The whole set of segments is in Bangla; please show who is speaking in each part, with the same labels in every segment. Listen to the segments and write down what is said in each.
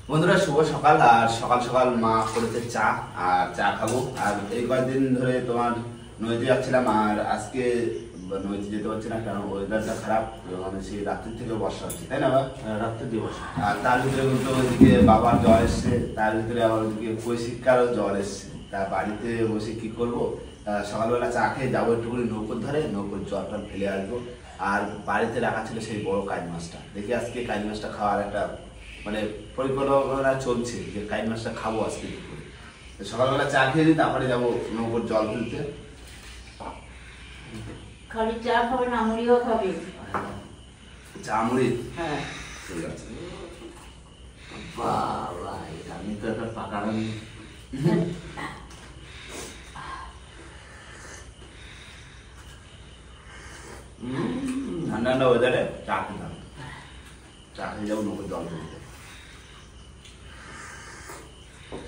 Speaker 1: বন্ধুরা শুভ সকাল। আর সকাল সকাল মা করেছে চা, আর চা খাবো। আর এই কয়েকদিন ধরে তোমার নদীতে যাচ্ছিলাম, আর আজকে নদীতে যেতে পারছি না কারণ ওয়েদারটা খারাপ, মানে সেই রাত্রির থেকে বর্ষা হচ্ছে, তাই না?
Speaker 2: রাত্রে দিবস।
Speaker 1: আর তার ভিতরে কিন্তু ওইদিকে বাবার জ্বর এসছে, তার ভিতরে আবার ওইদিকে কৈশিকারও জ্বর এসছে। তা বাড়িতে বসে কি করবো, সকালবেলা চা খেয়ে যাবো একটুখানি নৌকোর ধারে, নৌকোর জলটা ফেলে আসবো। আর বাড়িতে রাখা ছিল সেই বড় কাইট মাছটা, দেখি আজকে কাইট মাছটা খাওয়ার একটা মানে পরিকল্পনা চলছে যে কাইট মাছটা খাবো আজকে দুপুরে। সকালবেলা চা খেয়ে দিই, তারপরে যাবো নৌকোর জল তুলতে।
Speaker 3: খালি চা খাবে না, মুড়িও খাবে?
Speaker 1: চা মুড়ি?
Speaker 3: হ্যাঁ
Speaker 1: ঠিক আছে।
Speaker 2: বাবা, আমি তো একটা পাকা রানি।
Speaker 1: ঠান্ডা ঠান্ডা ওয়েদারে চা খেতাম, চা খেয়ে যাবো নৌকোর জল তুলতে।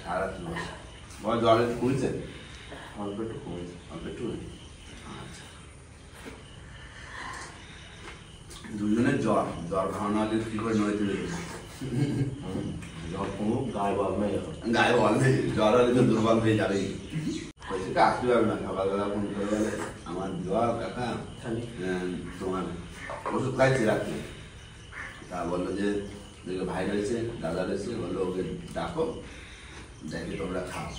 Speaker 1: সারা বল জল একটু কমেছে,
Speaker 2: অল্প একটু কমেছে।
Speaker 1: অল্প একটু। আচ্ছা, দুজনের জ্বর খাওয়ানো হলে কি করে নয় তুলে
Speaker 2: জ্বর কমুক, গায়ে বল হয়ে যাবে।
Speaker 1: গায়ে বল নেই, জ্বর হলে তো দুর্বল হয়ে যাবেই। সেটা আসতে পারবে না, সকালবেলা ফোন করে বলে আমার জ্বর কাকা, তোমার ওষুধ খাইছি রাত্রে। তা বললো যে ভাই রয়েছে, দাদা রয়েছে, বললো ওকে ডাকো, দেখে তোমরা খাও।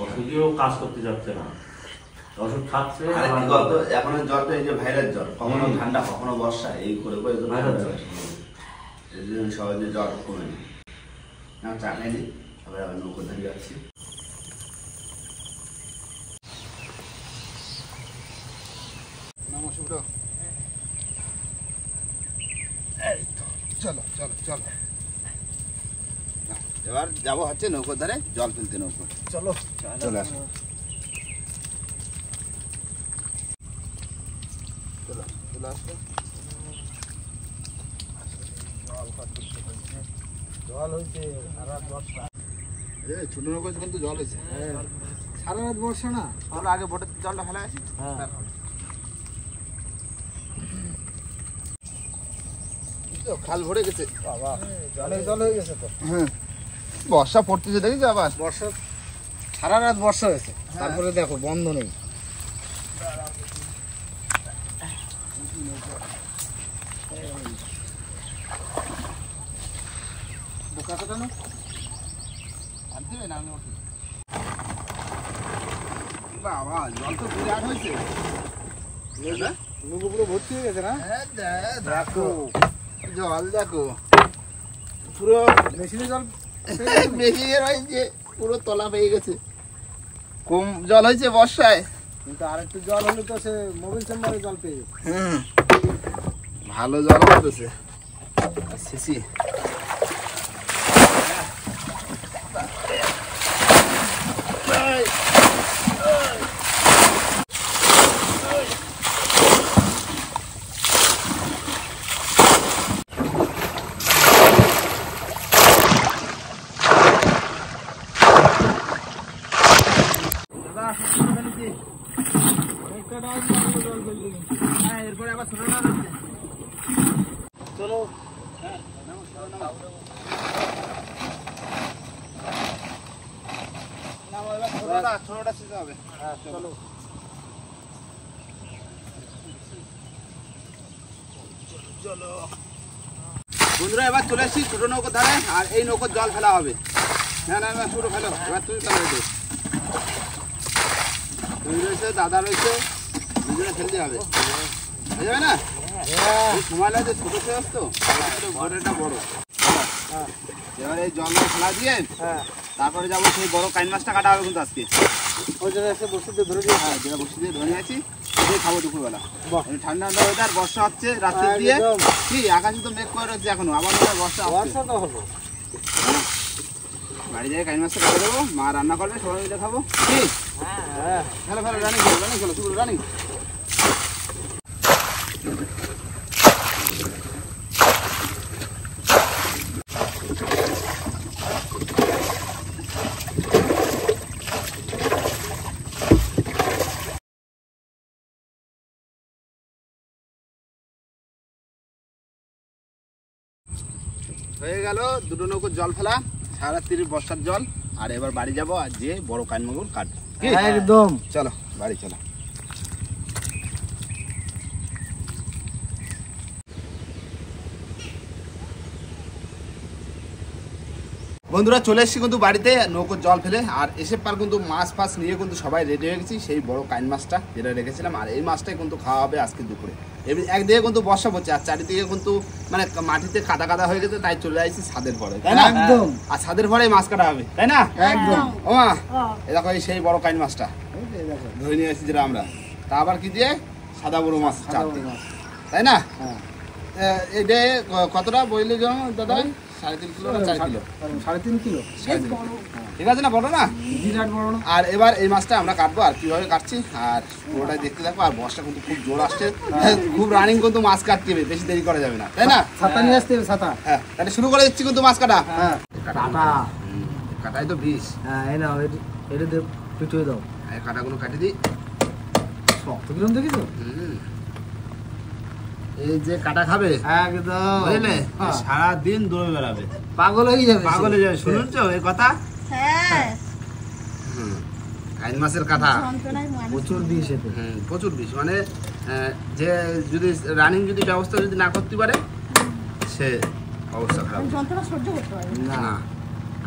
Speaker 2: ওষুধেও কাজ করতে যাচ্ছে না, ওষুধ খাচ্ছে।
Speaker 1: আরে কি বলতো, এখন জ্বরটা এই যে ভাইরাস জ্বর, কখনো ঠান্ডা কখনো বর্ষা, এই করে করে তো
Speaker 2: ভাইরাস জ্বর।
Speaker 1: এই জন্য সহজে জ্বর কমে না। চা খাই নি, আবার নৌকো ধরে যাচ্ছি। চলো চলো চলো, এবার যাবো হচ্ছে নৌকোর ধারে জল তুলতে। নৌকো
Speaker 2: চলো
Speaker 1: চলে আসো, চলো চলে আসো।
Speaker 4: জল হয়েছে সারা রাত বর্ষা।
Speaker 1: ছোট নৌকো কিন্তু জল হয়েছে,
Speaker 4: সারা রাত বর্ষা না?
Speaker 1: চলো আগে বোটের জলটা ফেলা আছে। খাল ভরে গেছে
Speaker 4: বাবা, জলে জল হয়ে গেছে তো।
Speaker 1: হ্যাঁ, বর্ষা পড়তেছে দেখিস আবার।
Speaker 4: বর্ষা সারা রাত বর্ষা হয়েছে, তারপরে দেখো বন্ধ নেই। বোকা কাটানো
Speaker 1: বাবা, জল তো বিরাট হয়েছে,
Speaker 4: নৌকো পুরো ভর্তি হয়ে গেছে না?
Speaker 1: দেখো জল, দেখো পুরো
Speaker 4: মেশিনে জল
Speaker 1: মেশিনের হয়েছে, পুরো তলা পেয়ে গেছে। কম জল হয়েছে বর্ষায়,
Speaker 4: কিন্তু আরেকটু জল হলে তো সে মোবিল চেম্বারে জল পেয়ে যেত।
Speaker 1: ভালো জল হতেছে। সিসি
Speaker 4: এরপরে আবার ছোটটা রয়েছে। চলো
Speaker 1: ছোটটা শিখতে হবে।
Speaker 4: হ্যাঁ চলো।
Speaker 1: বন্ধুরা এবার চলে আসছি ছোট নৌকোর ধারে, আর এই নৌকোর জল ফেলা হবে। না না, এবার ছোট ফেলো, এবার তুমি ফেলো। তুমি রয়েছে, দাদা রয়েছে, দুজনে ফেলতে হবে, হয়ে যাবে না? সময় লাগছে, ছোট শেষ তো, ঘরেটা বড়। এবার এই জল ফেলা দিয়ে তারপরে যাবো সেই বড় কাইন মাছটা কাটা হবে কিন্তু আজকে।
Speaker 4: ওই জায়গায় এসে বসে দিয়ে ধরে দিয়ে।
Speaker 1: হ্যাঁ, যেটা বসে দিয়ে ধরে আছি, ওটাই খাবো দুপুরবেলা। ঠান্ডা ঠান্ডা ওয়েদার, বর্ষা হচ্ছে রাত্রে দিয়ে। কি আকাশে তো মেঘ করে রয়েছে এখনো, আবার বর্ষা আসছে।
Speaker 4: বর্ষা তো হলো।
Speaker 1: বাড়ি যাই কাইন মাছটা কাটা দেবো, মা রান্না করবে, সবাই মিলে খাবো। কি
Speaker 4: হ্যাঁ
Speaker 1: ফেলো ফেলো, রানিং খেলো শুরু রানিং। হয়ে গেল দুটো নৌকোর জল ফেলা, সারা 30 বর্ষার জল। আর এবার বাড়ি যাবো আর যে বড় কান মাগুর কাটবো।
Speaker 4: একদম।
Speaker 1: চলো বাড়ি চলো। বন্ধুরা চলে এসেছি কিন্তু বাড়িতে নৌকোর জল ফেলে, আর এসে পার কিন্তু মাছ ফাছ নিয়ে কিন্তু সবাই রেডি হয়ে গেছি। সেই বড় কাইন মাছটা যেটা রেখেছিলাম, আর এই মাছটাই কিন্তু খাওয়া হবে আজকে দুপুরে। একদিকে কিন্তু বর্ষা পড়ছে আর চারিদিকে কিন্তু মানে মাটিতে কাদা কাদা হয়ে গেছে, তাই চলে আসছি ছাদের পরে, তাই না?
Speaker 4: একদম।
Speaker 1: আর ছাদের পরে মাছ কাটা হবে, তাই না?
Speaker 4: একদম।
Speaker 1: ও মা, এই দেখো এই সেই বড় কাইন মাছটা ধরে নিয়ে এসেছি যেটা আমরা। তা আবার কি দিয়ে? সাদা বড় মাছ, তাই না? এটা কতটা বইলে যেন দাদা? 3.5 কিলো না 4 কিলো?
Speaker 4: 3.5 কিলো।
Speaker 1: ঠিক আছে না, বড় না?
Speaker 4: বিরাট বড় না?
Speaker 1: আর এবার এই মাছটা আমরা কাটবো, আর কিভাবে কাটছি আর পুরোটাই দেখতে থাকবো। আর বর্ষা কিন্তু খুব জোর আসছে, খুব রানিং কিন্তু মাছ কাটতে হবে, বেশি দেরি করা যাবে না, তাই না?
Speaker 4: ছাতা নিয়ে আসতে হবে, ছাতা।
Speaker 1: হ্যাঁ, তাহলে শুরু করে দিচ্ছি কিন্তু মাছ কাটা।
Speaker 4: হ্যাঁ,
Speaker 1: কাটাই তো বিষ।
Speaker 4: হ্যাঁ, এই নাও, এটা দিয়ে পিটুয়ে দাও।
Speaker 1: এই কাটাগুলো কাটি দিই।
Speaker 4: শক্ত কিরম দেখিছো?
Speaker 1: এই যে কাটা খাবে
Speaker 4: একদম,
Speaker 1: বুঝলে, সারাদিন দৌড়ে বেড়াবে,
Speaker 4: পাগল হয়ে যাবে,
Speaker 1: পাগল হয়ে যাবে। শুনেছো এই কথা?
Speaker 3: হ্যাঁ
Speaker 1: কাইন মাছের কথা
Speaker 3: যন্ত্রণায় মানুষ
Speaker 4: প্রচুর বিষ এতে।
Speaker 1: প্রচুর বিষ, মানে যে যদি রানিং যদি ব্যবস্থা যদি না করতে পারে সে অবস্থা খারাপ।
Speaker 3: যন্ত্রণা সহ্য করতে পারে না।
Speaker 1: না,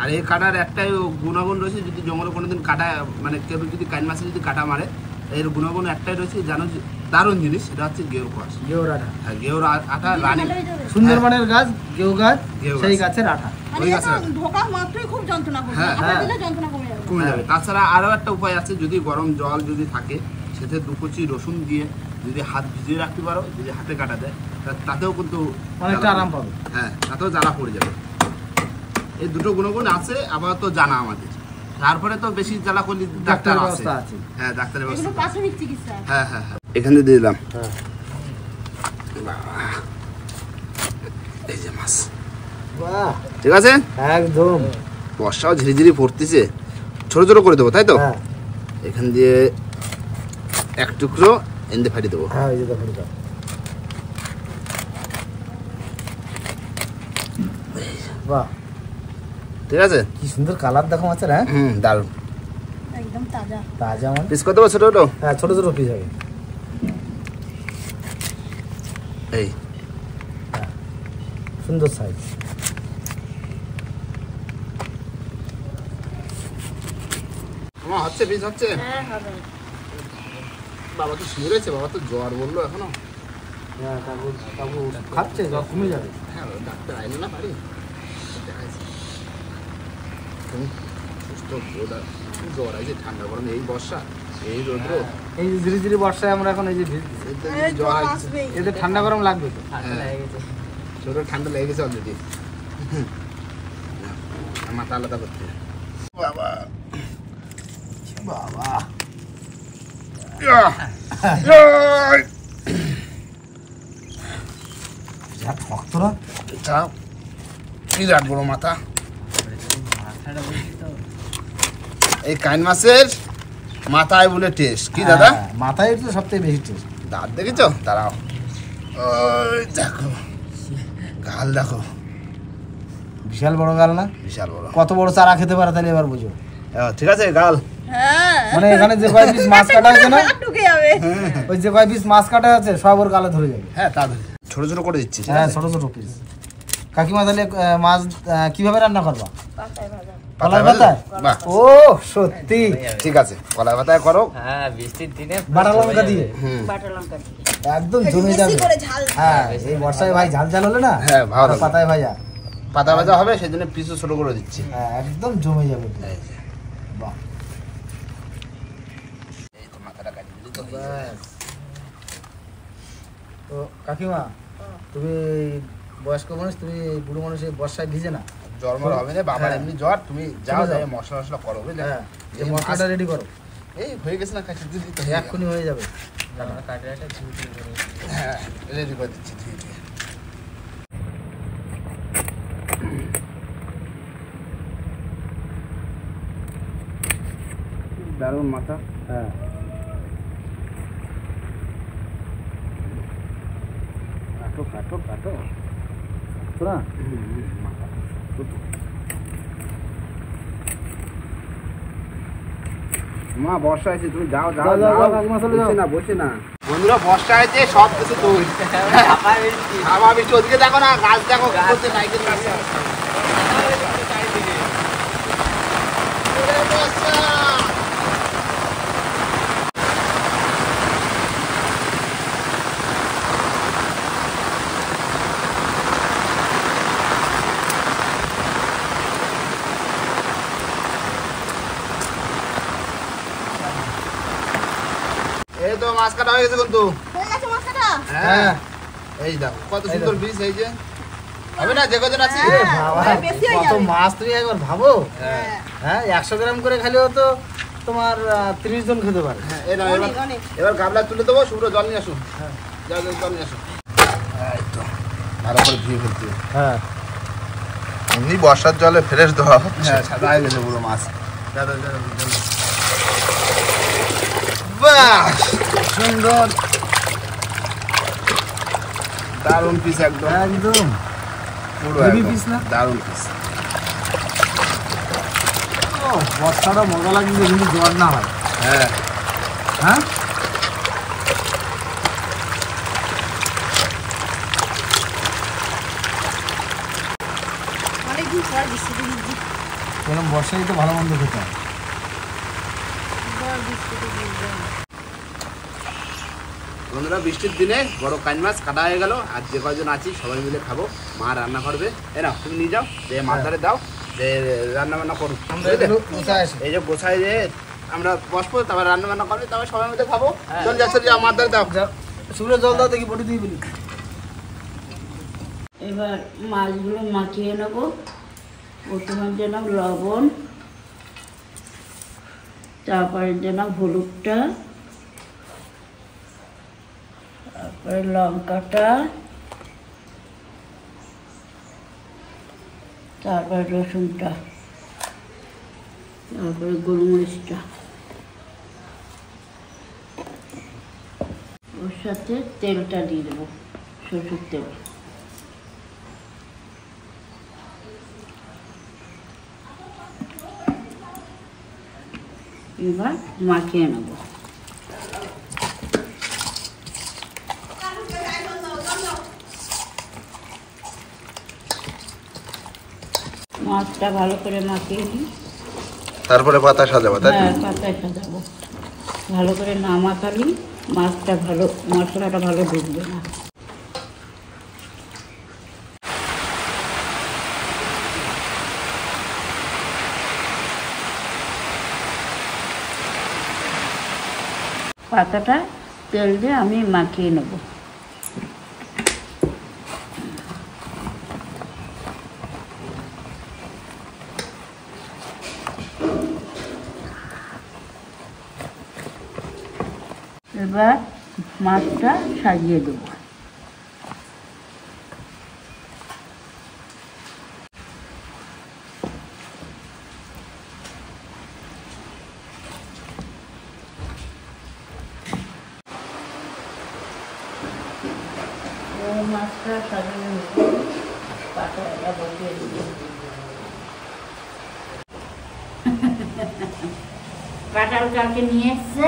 Speaker 1: আর এই কাটার একটাই গুণাগুণ রয়েছে, যদি জঙ্গলে কোনোদিন কাটা মানে কেউ যদি কাইন মাছে যদি কাটা মারে, এর গুণাগুণ একটাই রয়েছে, জানো দারুণ জিনিস, এটা হচ্ছে গেউর কোয়াশ।
Speaker 4: গেউর আঠা।
Speaker 1: হ্যাঁ, গেউর আঠা রানিং।
Speaker 4: সুন্দরবনের গাছ, গেউ গাছ,
Speaker 1: গেউ
Speaker 4: সেই
Speaker 1: গাছ।
Speaker 4: গাছের আঠা।
Speaker 3: মানে
Speaker 1: ওই
Speaker 3: এটা
Speaker 1: গাছের
Speaker 3: ঢোকা মাত্রই খুব যন্ত্রণা করবে,
Speaker 1: হ্যাঁ,
Speaker 3: আটা
Speaker 4: হ্যাঁ।
Speaker 3: দিলে যন্ত্রণা কমে যাবে।
Speaker 1: কমে যাবে। তাছাড়া আরও একটা উপায় আছে, যদি গরম জল যদি থাকে সেতে 2 কুচি রসুন দিয়ে যদি হাত ভিজিয়ে রাখতে পারো, যদি হাতে কাটা দেয় তাতেও কিন্তু
Speaker 4: অনেকটা আরাম পাবে।
Speaker 1: হ্যাঁ, তাতেও জ্বালা পড়ে যাবে। এই দুটো গুণগুণ আছে, আবার তো জানা আমাদের। তারপরে তো বেশি জ্বালা করলে ডাক্তার আছে।
Speaker 4: ব্যবস্থা আছে।
Speaker 1: হ্যাঁ, ডাক্তারের
Speaker 3: এগুলো
Speaker 1: ব্যবস্থা।
Speaker 3: প্রাথমিক চিকিৎসা।
Speaker 1: হ্যাঁ হ্যাঁ হ্যাঁ, এখানে দিয়ে দিলাম।
Speaker 4: হ্যাঁ,
Speaker 1: এই যে মাছ,
Speaker 4: বাহ,
Speaker 1: ঠিক আছে।
Speaker 4: একদম।
Speaker 1: বর্ষাও ঝিরিঝিরি পড়তেছে, ছোট ছোট করে দেবো, তাই তো?
Speaker 4: হ্যাঁ,
Speaker 1: এখান দিয়ে এক টুকরো এনে ফাটিয়ে দেবো।
Speaker 4: হ্যাঁ, এই যে দেখো এটা। বাহ,
Speaker 1: ঠিক আছে।
Speaker 4: কি সুন্দর কালার দেখো মাছের। হ্যাঁ,
Speaker 1: দারুণ।
Speaker 3: একদম তাজা।
Speaker 4: তাজা মানে?
Speaker 1: পিস কত দেবো ছোট ছোট?
Speaker 4: হ্যাঁ, ছোট ছোট পিস হবে।
Speaker 1: এই
Speaker 4: সুন্দর সাইজ।
Speaker 1: আমার হচ্ছে পিস হচ্ছে।
Speaker 3: হ্যাঁ হবে।
Speaker 1: বাবা তো শুয়ে রয়েছে, বাবা তো জ্বর বললো এখনো।
Speaker 4: হ্যাঁ, কাকু কাকু খাচ্ছে, জ্বর কমে যাবে।
Speaker 1: হ্যাঁ, ডাক্তার আইলো না বাড়ি, দেখাইছে। সুস্থ জ্বর আছে, ঠান্ডা গরম, এই বর্ষা, এই রৌদ্র,
Speaker 4: এই যে ধীরে ধীরে বর্ষায় আমরা এখন এই যে
Speaker 1: এতে
Speaker 3: এই
Speaker 1: জ্বর
Speaker 3: জল
Speaker 1: আছে।
Speaker 3: আসবেই।
Speaker 4: এতে ঠান্ডা গরম লাগবে তো।
Speaker 1: শরীরে ঠান্ডা লেগে গেছে অলরেডি। মাথা আলাদা করতে বাবা বাবা।
Speaker 4: যা ভক্তরা,
Speaker 1: বিরাট বড় মাথা। এই কাইন মাছের মাথায় বলে টেস্ট কি দাদা?
Speaker 4: হ্যাঁ, মাথায় তো সবথেকে বেশি টেস্ট।
Speaker 1: দাঁত দেখেছো? দাঁড়াও, ওই দেখো গাল দেখো,
Speaker 4: বিশাল বড় গাল না?
Speaker 1: বিশাল বড়।
Speaker 4: কত বড় চারা খেতে পারে তাহলে এবার বুঝো।
Speaker 1: ঠিক আছে গাল।
Speaker 3: হ্যাঁ
Speaker 4: মানে এখানে যে কয় পিস মাছ কাটা আছে না,
Speaker 3: ঢুকে যাবে।
Speaker 4: ওই যে কয় পিস মাছ কাটা আছে সব ওর গালে ধরে যাবে।
Speaker 1: হ্যাঁ, তা ছোট ছোট করে দিচ্ছি। ঠিক
Speaker 4: হ্যাঁ,
Speaker 1: আছে?
Speaker 4: ছোট ছোট পিস। কাকিমা তাহলে মাছ কিভাবে রান্না করবা?
Speaker 3: পাতায় ভাজা।
Speaker 4: কলাই
Speaker 1: ভাজা?
Speaker 4: পাতায়?
Speaker 1: বাহ,
Speaker 4: ও সত্যি,
Speaker 1: ঠিক আছে, কলাই পাতায় করো।
Speaker 5: হ্যাঁ, বৃষ্টির দিনে
Speaker 4: বাটা লঙ্কা দিয়ে
Speaker 3: বাটা লঙ্কা দিয়ে।
Speaker 4: একদম
Speaker 3: একটু
Speaker 4: জমে
Speaker 3: বেশি
Speaker 4: যাবে।
Speaker 3: করে ঝাল।
Speaker 4: হ্যাঁ, এই বর্ষায় ভাই ঝাল ঝাল হলে না,
Speaker 1: হ্যাঁ, ভালো
Speaker 4: আর
Speaker 1: লাগবে।
Speaker 4: পাতায় ভাজা,
Speaker 1: পাতা ভাজা হবে, সেই জন্য পিসও ছোট করে দিচ্ছি।
Speaker 4: হ্যাঁ, একদম জমে যাবে।
Speaker 1: এই যে,
Speaker 4: বাহ,
Speaker 1: এই তো মাথাটা কাটি দিলি তো।
Speaker 4: ব্যাস। তো কাকিমা, তুমি বয়স্ক মানুষ, তুমি বুড়ো মানুষ, এই বর্ষায় ভিজে না?
Speaker 1: জ্বর মর হবে না, বাবার
Speaker 4: হ্যাঁ।
Speaker 1: এমনি জ্বর, তুমি যাও,
Speaker 4: চলে যাও।
Speaker 1: যাই মশলা মশলা করো, বুঝলে?
Speaker 4: হ্যাঁ, এই
Speaker 1: এই
Speaker 4: মশলাটা
Speaker 1: মাছ-
Speaker 4: রেডি করো,
Speaker 1: এই হয়ে গেছে না, কাটি দিলি তো।
Speaker 4: এক্ষুনি হয়ে যাবে।
Speaker 1: হ্যাঁ, রেডি করে দিচ্ছি। ঠিক আছে, দারুণ মাথা।
Speaker 4: হ্যাঁ,
Speaker 1: কাটো কাটো কাটো।
Speaker 4: শোনা,
Speaker 1: মাথা মা বর্ষা আছে, তুমি যাও যাও
Speaker 4: যাও, যাও,
Speaker 1: যাও,
Speaker 4: কাকিমা চলে যাও।
Speaker 1: বসে না বসে না। বন্ধুরা বর্ষা আছে, সব কিছু তো হাওয়া বৃষ্টি। ওদিকে দেখো না, গাছ দেখো কি করছে, নাইকেল গাছ। ওরে বর্ষা! এই তো মাছ কাটা হয়ে গেছে কিন্তু।
Speaker 3: হয়ে গেছে মাছ কাটা?
Speaker 1: হ্যাঁ, এই দেখো কত সুন্দর পিস। এই যে হবে না, যে কজন আছে।
Speaker 3: হ্যাঁ,
Speaker 4: বাবা,
Speaker 3: ওটা বেশি হয়ে
Speaker 4: কত
Speaker 3: যাবে।
Speaker 4: মাছ তুমি একবার ভাবো।
Speaker 1: হ্যাঁ,
Speaker 4: হ্যাঁ 100 গ্রাম করে খালিও তো তোমার 30 জন খেতে পারে।
Speaker 1: হ্যাঁ, এই নাও,
Speaker 3: অনেক, অনেক।
Speaker 1: এবার গাবলা তুলে দেবো। শুভ্র জল নিয়ে আসুন।
Speaker 4: হ্যাঁ।
Speaker 1: যাও যাও, জল নিয়ে আসুন। এই তো ভালো করে ধুয়ে ফেলতে হবে।
Speaker 4: হ্যাঁ
Speaker 1: এমনি বর্ষার জলে ফ্রেশ ধোয়া হচ্ছে। হ্যাঁ, সাদা হয়ে গেছে পুরো মাছ। দাদা দাদা, বাহ সুন্দর, দারুণ পিস একদম।
Speaker 4: একদম
Speaker 1: পুরো
Speaker 4: হেভি
Speaker 1: একদম
Speaker 4: পিস না?
Speaker 1: দারুণ পিস।
Speaker 4: ও, বর্ষাটা মজা লাগছে কিন্তু জ্বর না হয়।
Speaker 1: হ্যাঁ,
Speaker 4: হ্যাঁ
Speaker 3: অনেকদিন পর বৃষ্টি দিয়েছি।
Speaker 4: এরকম বর্ষায় তো ভালো মন্দ খেতে হয়।
Speaker 1: বন্ধুরা বৃষ্টির দিনে বড় কান মাছ কাটা হয়ে গেল। আর যে কয়জন আছি সবাই মিলে খাবো। মা রান্না করবে। এ না, তুমি নিয়ে যাও, যে মাছ ধরে দাও, যে রান্না বান্না করুন।
Speaker 4: আমরা এগুলো কোথায় আসি?
Speaker 1: এই যে গোছায় যে আমরা বসবো, তারপর রান্না বান্না করবে, তারপর সবাই মিলে খাবো। চল যাচ্ছে, যে মাছ ধরে দাও।
Speaker 4: শুকনো জল দাও দেখি, বটি দিয়ে বলি।
Speaker 5: এবার মাছগুলো মাখিয়ে নেব। প্রথমে দিলাম লবণ, তারপরে দিলাম হলুদটা, তারপরে লঙ্কাটা, তারপরে রসুনটা, তারপরে গোলমরিচটা, ওর সাথে তেলটা দিয়ে দেবো, সরষের তেল। এবার মাখিয়ে নেব। মাছটা ভালো করে মাখিয়ে নিই।
Speaker 1: তারপরে পাতা সাজাবো, তাই
Speaker 5: হ্যাঁ, পাতায় সাজাবো। ভালো করে না মাখালি মাছটা ভালো, মশলাটা ভালো ঢুকবে না। পাতাটা তেল দিয়ে আমি মাখিয়ে নেব। এবার মাছটা সাজিয়ে দেবো। মাছটা সাজিয়ে নেব, পাতাটা বসিয়ে দেব। কাঁঠাল কালকে নিয়ে এসছে,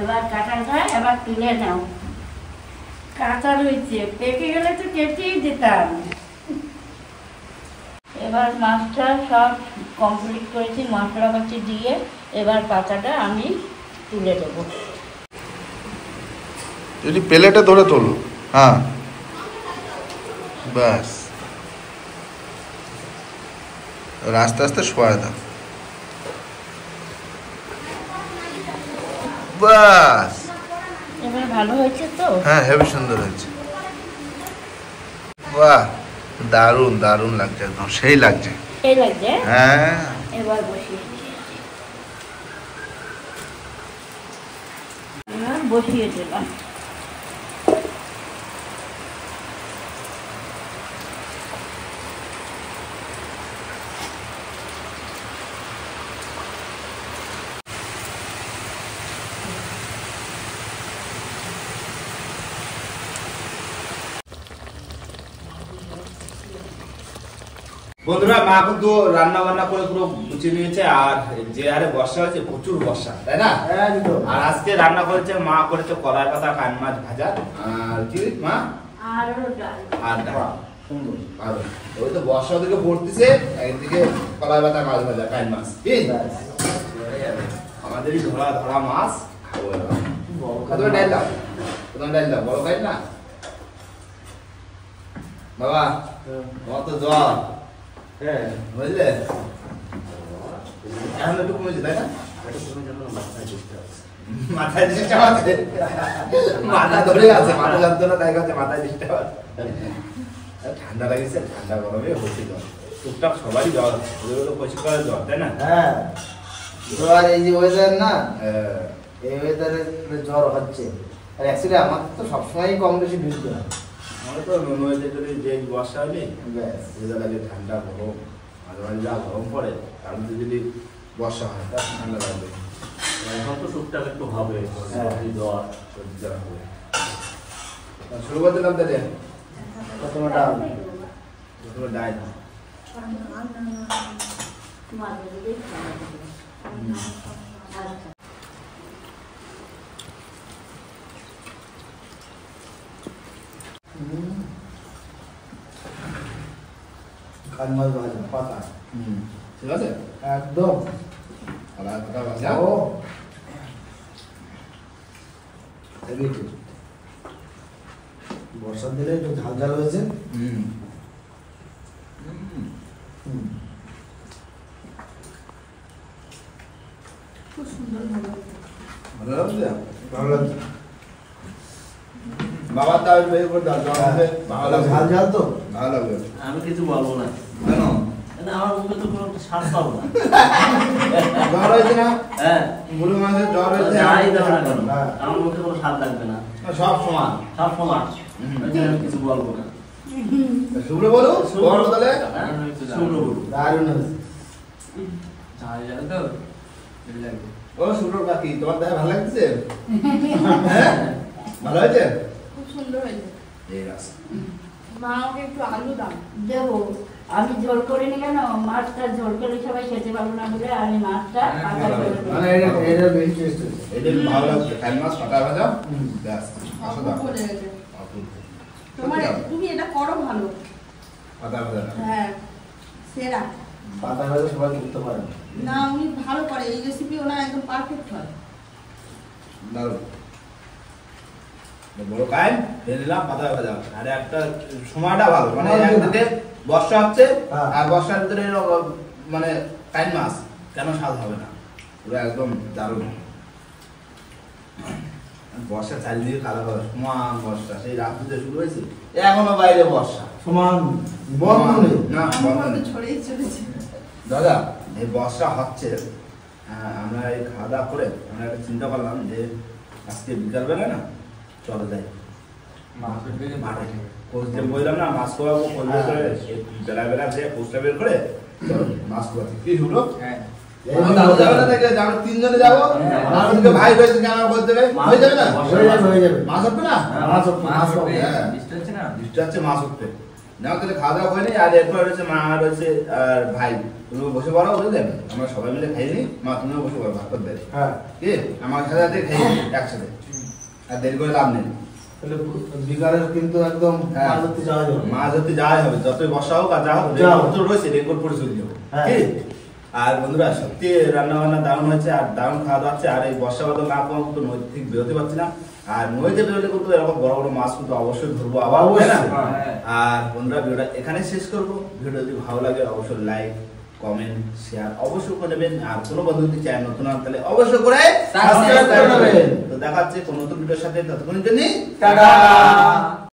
Speaker 5: এবার কাঁঠালটা এবার তুলে নাও। কাঁঠাল হয়েছে, পেকে গেলে তো কেটেই দিতাম। এবার মাছটা সব কমপ্লিট করেছি মশলা পাতি দিয়ে। এবার পাতাটা আমি তুলে দেবো।
Speaker 1: যদি প্লেটে ধরে তোলো। হ্যাঁ, ব্যাস আস্তে আস্তে শোয়া দাও। বাস,
Speaker 5: এবার ভালো হয়েছে তো?
Speaker 1: হ্যাঁ হেবি সুন্দর হয়েছে। বাহ, দারুণ দারুণ লাগছে, একদম সেই লাগছে।
Speaker 5: এই লাগছে।
Speaker 1: হ্যাঁ,
Speaker 5: এবার বসিয়ে দিই। এবার বসিয়ে দিলাম।
Speaker 1: বন্ধুরা মা কিন্তু রান্না বান্না করে পুরো গুছিয়ে নিয়েছে, আর যে হারে বর্ষা হয়েছে প্রচুর বর্ষা, তাই না?
Speaker 4: একদম।
Speaker 1: আর আজকে রান্না করেছে মা, করেছে কলাই পাতা কান মাছ ভাজা, আর কি মা
Speaker 5: আর ডাল।
Speaker 1: আর ডাল।
Speaker 4: সুন্দর।
Speaker 1: আর ওই তো বর্ষা ওদিকে পড়তেছে, একদিকে কলাই পাতা মাছ ভাজা কান মাছ, কি আমাদেরই ধরা ধরা মাছ খাবো এবার। তোমার ডাল দাও, তোমার ডাল দাও, বড় খাই না বাবা, তোমার তো জ্বর,
Speaker 2: হ্যাঁ
Speaker 1: বুঝলে? এখন একটু কমেছে, তাই না? মাথায় ডিস্টার্ব আছে, মাথা ধরে আছে, মাথা যন্ত্রণা তাই কাছে মাথায় ডিস্টার্ব আছে। ঠান্ডা লাগছে, ঠান্ডা গরমে হচ্ছে জ্বর, টুকটাক সবারই জ্বর, পরিষ্কার করে জ্বর, তাই না?
Speaker 4: হ্যাঁ, জ্বর এই যে ওয়েদার না,
Speaker 1: হ্যাঁ।
Speaker 4: এই ওয়েদারে জ্বর হচ্ছে। আর অ্যাকচুয়ালি আমার তো সবসময় কম বেশি বৃষ্টি হয়।
Speaker 1: আমার তো ননওয়েজে যদি যে বর্ষা হলে
Speaker 4: ব্যাস।
Speaker 1: যেটা লাগে ঠান্ডা গরম, মাঝে মাঝে যা গরম পড়ে তার মধ্যে যদি বর্ষা হয় তার ঠান্ডা লাগবে,
Speaker 2: এখন তো টুকটাক একটু হবে,
Speaker 4: হ্যাঁ।
Speaker 2: জ্বর।
Speaker 1: সর্দি জ্বর হবে। শুরু করে দিলাম তাহলে,
Speaker 4: প্রথমে ডাল।
Speaker 1: প্রথমে ডাল।
Speaker 5: আচ্ছা।
Speaker 4: কান মাছ ভাজা পাতা
Speaker 1: ঠিক আছে,
Speaker 4: একদম।
Speaker 1: কলাই পাতা ভাজা।
Speaker 4: ও হেভি টেস্ট। বর্ষার দিনে একটু ঝাল ঝাল হয়েছে।
Speaker 1: হুম।
Speaker 3: খুব সুন্দর ভালো
Speaker 1: ভালো লাগছে?
Speaker 4: ভালো লাগছে।
Speaker 1: বাবা তাও বের করে দাও, জ্বর হবে, ভালো লাগবে।
Speaker 4: ঝাল ঝাল তো।
Speaker 1: ভালো লাগবে।
Speaker 2: আমি কিছু বলবো না,
Speaker 1: কেন?
Speaker 2: না, আমার মুখে তো কোনো একটা স্বাদ পাবো না।
Speaker 1: জ্বর হয়েছে না?
Speaker 2: হ্যাঁ,
Speaker 1: বুড়ো মানুষের জ্বর হয়েছে।
Speaker 2: যাই দাও না কেন,
Speaker 4: হ্যাঁ।
Speaker 2: আমার মুখে কোনো স্বাদ লাগবে না,
Speaker 1: সব সমান।
Speaker 2: সব সমান।
Speaker 1: হুম।
Speaker 2: ওই জন্য আমি কিছু বলবো না।
Speaker 1: শুভ্র বলো, বড় তাহলে।
Speaker 2: হ্যাঁ, শুভ্র বলবো।
Speaker 4: দারুণ হয়েছে।
Speaker 1: ও শুভ্র কাকি, তোমার দেখা ভালো লাগছে? হ্যাঁ? ভালো হয়েছে?
Speaker 3: খুব সুন্দর হয়েছে।
Speaker 1: ঠিক আছে।
Speaker 3: মা আমাকে একটু আলু দাও।
Speaker 5: দেবো, আমি ঝোল করিনি কেন, মাছটা ঝোল করে সবাই খেতে পারবো না বলে আমি মাছটা পাতা ঝোল করি।
Speaker 4: মানে এটা বেশি টেস্ট হয়েছে।
Speaker 1: এটা খুব ভালো লাগছে, কান মাছ পাতা ভাজা।
Speaker 4: হুম।
Speaker 1: ব্যাস, আসো
Speaker 3: অপূর্ব
Speaker 1: দাও।
Speaker 3: লেগেছে।
Speaker 1: অপূর্ব।
Speaker 3: তোমার তুমি এটা করো ভালো।
Speaker 1: পাতা ভাজা।
Speaker 3: হ্যাঁ, সেরা।
Speaker 4: পাতা ভাজা সবাই করতে পারে না।
Speaker 3: না, উনি ভালো করে, এই রেসিপি ওনার একদম পারফেক্ট হয়।
Speaker 1: দারুণ। বড় কান ফেলে দিলাম পাতা ভাজা। আর একটা সময়টা ভালো, মানে একদিকে বর্ষা হচ্ছে,
Speaker 4: হ্যাঁ।
Speaker 1: আর বর্ষার ভিতরে এরকম মানে কান মাছ, কেন স্বাদ হবে না? পুরো একদম দারুণ। বর্ষা চারিদিকে কালো কালো, সমান বর্ষা, সেই রাত থেকে শুরু হয়েছে, এখনো বাইরে বর্ষা।
Speaker 4: সমান বন্ধ নেই।
Speaker 1: না,
Speaker 3: আমার
Speaker 1: বন্ধ
Speaker 3: মতো
Speaker 1: নেই।
Speaker 3: ছড়িয়ে চলেছে।
Speaker 1: দাদা এই বর্ষা হচ্ছে, আমরা এই খাওয়া দাওয়া করে আমরা একটা চিন্তা করলাম যে আজকে বিকালবেলা না চলো যাই মাঠে, কোচ দিয়ে বললাম না মাছ খাওয়াবো, কোচ বের করে বেলা বেলা যে কোচটা বের করে চলো মাছ খাওয়াতে, কি হলো? আমরা তিনজনে যাবো, আর ওদিকে ভাই রয়েছে কেন বলতে হবে, হয়ে যাবে না?
Speaker 4: হয়ে যাবে, হয়ে যাবে।
Speaker 1: মাছ হবে না?
Speaker 4: মাছ হবে, মাছ হবে।
Speaker 1: হ্যাঁ, বৃষ্টি হচ্ছে, মাছ উঠবে না, তাহলে খাওয়া দাওয়া হয়নি। আর এরপর রয়েছে মা রয়েছে আর ভাই, তুমি বসে পড়ো, বুঝলেন? আমরা সবাই মিলে খাই নি, মা তুমিও বসে পড়ো, ভাত করে
Speaker 4: হ্যাঁ।
Speaker 1: কি আমার সাথে সাথে খাই একসাথে, আর দেরি করে লাভ নেই।
Speaker 4: তাহলে বিকালের কিন্তু একদম
Speaker 1: হ্যাঁ।
Speaker 4: মাছ ধরতে যাওয়া যাবে।
Speaker 1: মাছ ধরতে যাওয়াই হবে, যতই বর্ষা হোক আর যা হোক,
Speaker 4: যা হোক।
Speaker 1: রেকর্ড তো রয়েছে, রেকর্ড পরে চলে যাবো।
Speaker 4: হ্যাঁ।
Speaker 1: কি? আর বন্ধুরা সত্যি রান্না বান্না দারুণ হয়েছে, আর দারুণ খাওয়া দাওয়া হচ্ছে। আর এই বর্ষা বাদল না পাওয়া তো নদী থেকে বেরোতে পারছি না, আর নদীতে বেরোলে কিন্তু এরকম বড় বড় মাছ কিন্তু অবশ্যই ধরবো আবার, তাই না?
Speaker 4: অবশ্যই।
Speaker 1: আর বন্ধুরা ভিডিওটা এখানে শেষ করবো। ভিডিও যদি ভালো লাগে অবশ্যই লাইক, কমেন্ট, শেয়ার অবশ্যই করে দেবেন। আর কোনো বন্ধু যদি চ্যানেল নতুন হন তাহলে অবশ্যই করে
Speaker 4: সাবস্ক্রাইব করে নেবেন।
Speaker 1: তো দেখা হচ্ছে কোনো নতুন ভিডিওর সাথে, ততক্ষণের জন্য
Speaker 4: টাটা।